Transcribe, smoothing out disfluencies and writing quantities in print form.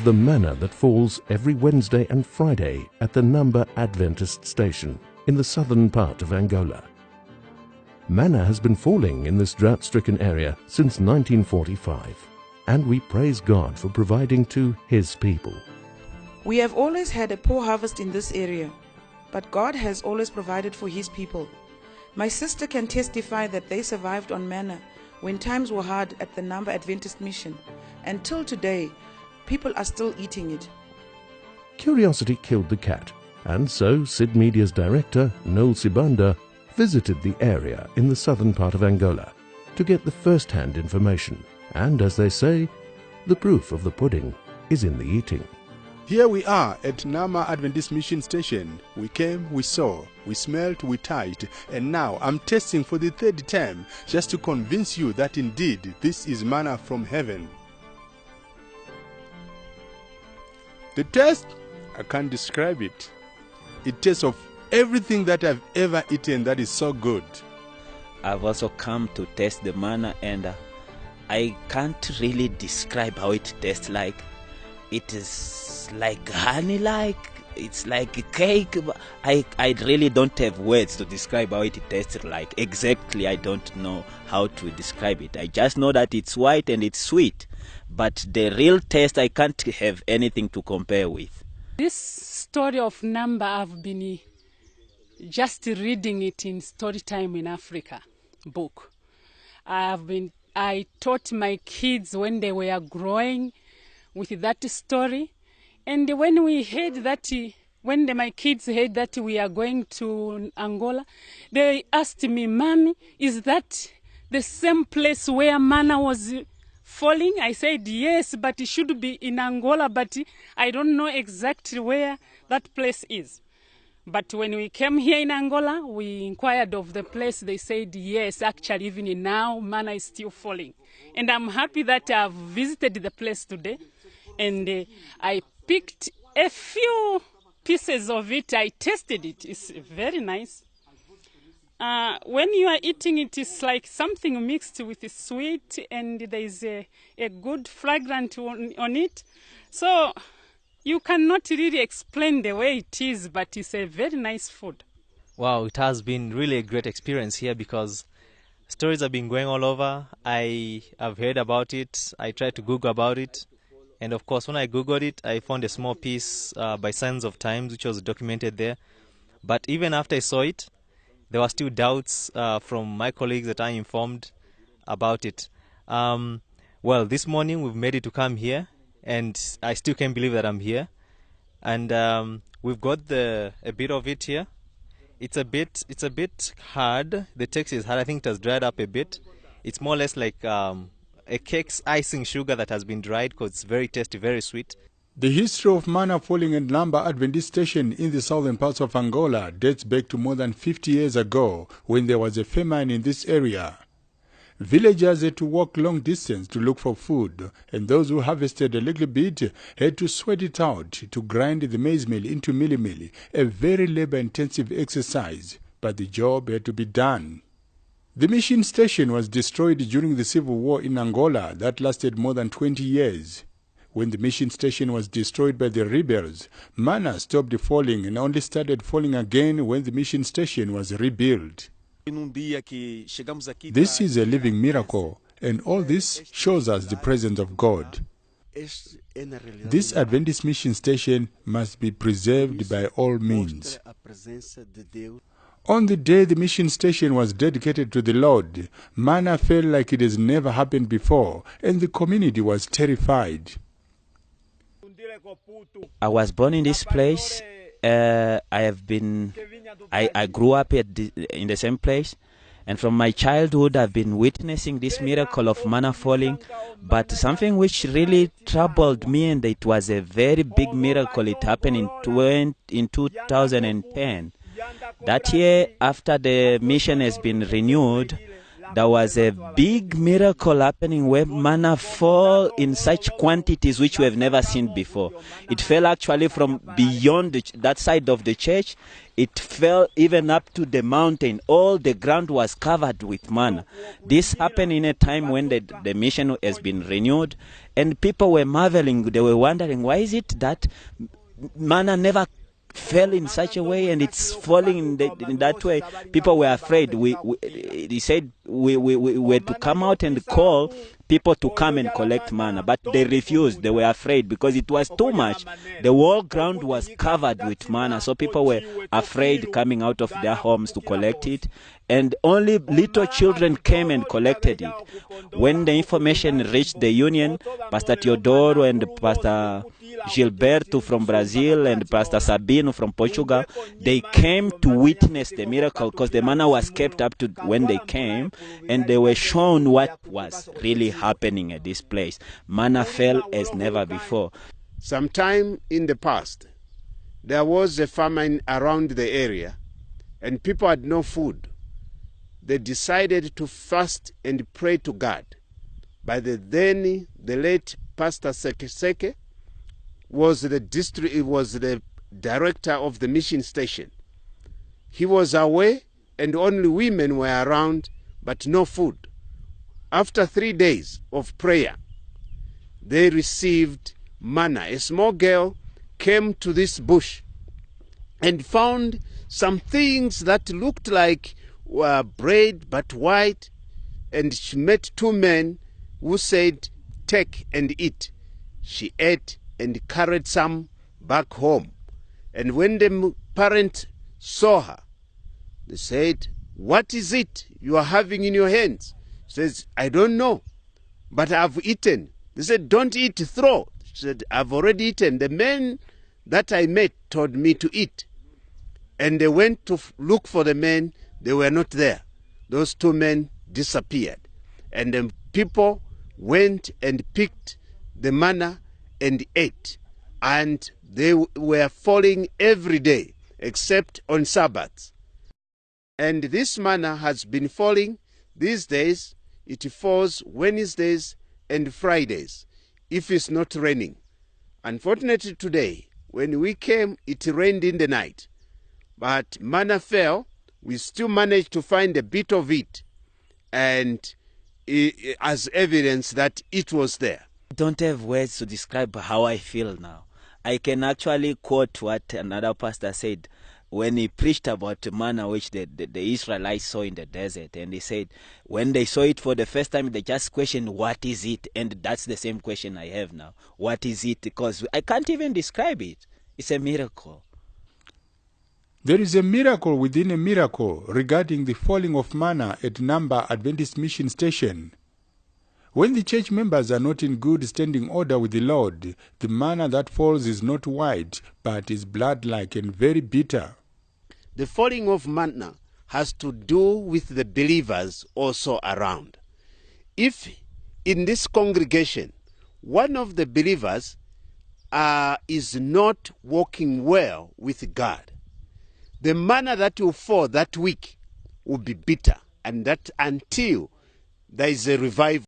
of the manna that falls every Wednesday and Friday at the Namba Adventist Station in the southern part of Angola. Manna has been falling in this drought-stricken area since 1945, and we praise God for providing to His people. We have always had a poor harvest in this area, but God has always provided for His people. My sister can testify that they survived on manna when times were hard at the Namba Adventist Mission. Until today, people are still eating it. Curiosity killed the cat, and so Sid Media's director, Noel Sibanda, visited the area in the southern part of Angola to get the first-hand information. And as they say, the proof of the pudding is in the eating. Here we are at Namba Adventist Mission Station. We came, we saw, we smelled, we touched, and now I'm tasting for the third time just to convince you that indeed this is manna from heaven. The taste, I can't describe it. It tastes of everything that I've ever eaten that is so good. I've also come to taste the manna, and I can't really describe how it tastes like. It is like honey-like, it's like a cake. I really don't have words to describe how it tastes like. Exactly, I don't know how to describe it. I just know that it's white and it's sweet. But the real taste, I can't have anything to compare with. This story of Namba, I've been just reading it in Storytime in Africa book. I taught my kids when they were growing with that story, and when my kids heard that we are going to Angola, they asked me, "Mommy, is that the same place where manna was falling?" I said, "Yes, but it should be in Angola, but I don't know exactly where that place is." But when we came here in Angola, we inquired of the place. They said, yes, actually, even now, manna is still falling. And I'm happy that I've visited the place today. And I picked a few pieces of it. I tasted it. It's very nice. When you are eating it, it's like something mixed with sweet, and there is a good fragrance on it. So you cannot really explain the way it is, but it's a very nice food. Wow, it has been really a great experience here because stories have been going all over. I have heard about it. I tried to Google about it. And of course, when I Googled it, I found a small piece by Signs of Times, which was documented there. But even after I saw it, there were still doubts from my colleagues that I informed about it. Well, this morning we've made it to come here, and I still can't believe that I'm here. And we've got a bit of it here. It's a bit hard. The text is hard. I think it has dried up a bit. It's more or less like a cake's icing sugar that has been dried because it's very tasty, very sweet. The history of manna falling at Namba Adventist Station in the southern parts of Angola dates back to more than 50 years ago when there was a famine in this area. Villagers had to walk long distance to look for food, and those who harvested a little bit had to sweat it out to grind the maize meal into mealie, a very labor-intensive exercise, but the job had to be done. The mission station was destroyed during the civil war in Angola that lasted more than 20 years. When the mission station was destroyed by the rebels, manna stopped falling and only started falling again when the mission station was rebuilt. This is a living miracle, and all this shows us the presence of God. This Adventist mission station must be preserved by all means. On the day the mission station was dedicated to the Lord, manna fell like it has never happened before, and the community was terrified. I was born in this place. I grew up in the same place, and from my childhood I've been witnessing this miracle of manna falling. But something which really troubled me, and it was a very big miracle, it happened in 2010. That year, after the mission has been renewed, there was a big miracle happening where manna fell in such quantities which we have never seen before. It fell actually from beyond that side of the church. It fell even up to the mountain. All the ground was covered with manna. This happened in a time when the mission has been renewed, and people were marveling. They were wondering, why is it that manna never fell in such a way and it's falling in that way? People were afraid. He said we were to come out and call people to come and collect manna, but they refused. They were afraid because it was too much. The whole ground was covered with manna, so people were afraid coming out of their homes to collect it, and only little children came and collected it. When the information reached the union, Pastor Teodoro and Pastor Gilberto from Brazil and Pastor Sabino from Portugal, they came to witness the miracle because the manna was kept up to when they came, and they were shown what was really happening at this place. Manna fell as never before. Sometime in the past, there was a famine around the area and people had no food. They decided to fast and pray to God. By the late Pastor Seke was the director of the mission station. He was away and only women were around, but no food. After 3 days of prayer, they received manna. A small girl came to this bush and found some things that looked like bread but white, and she met 2 men who said, "Take and eat." She ate and carried some back home. And when the parents saw her, they said, "What is it you are having in your hands?" She says, "I don't know, but I've eaten." They said, "Don't eat, throw." She said, "I've already eaten. The men that I met told me to eat." And they went to look for the men. They were not there. Those 2 men disappeared. And the people went and picked the manna and ate. And they were falling every day except on Sabbaths. And this manna has been falling these days. It falls Wednesdays and Fridays if it's not raining. Unfortunately today, when we came, it rained in the night. But manna fell. We still managed to find a bit of it, and as evidence that it was there. I don't have words to describe how I feel now. I can actually quote what another pastor said when he preached about manna which the Israelites saw in the desert. And he said when they saw it for the first time, they just questioned, what is it? And that's the same question I have now. What is it? Because I can't even describe it. It's a miracle. There is a miracle within a miracle regarding the falling of manna at Namba Adventist Mission Station. When the church members are not in good standing order with the Lord, the manna that falls is not white, but is blood-like and very bitter. The falling of manna has to do with the believers also around. If in this congregation, one of the believers is not walking well with God, the manna that will fall that week will be bitter, and that until there is a revival.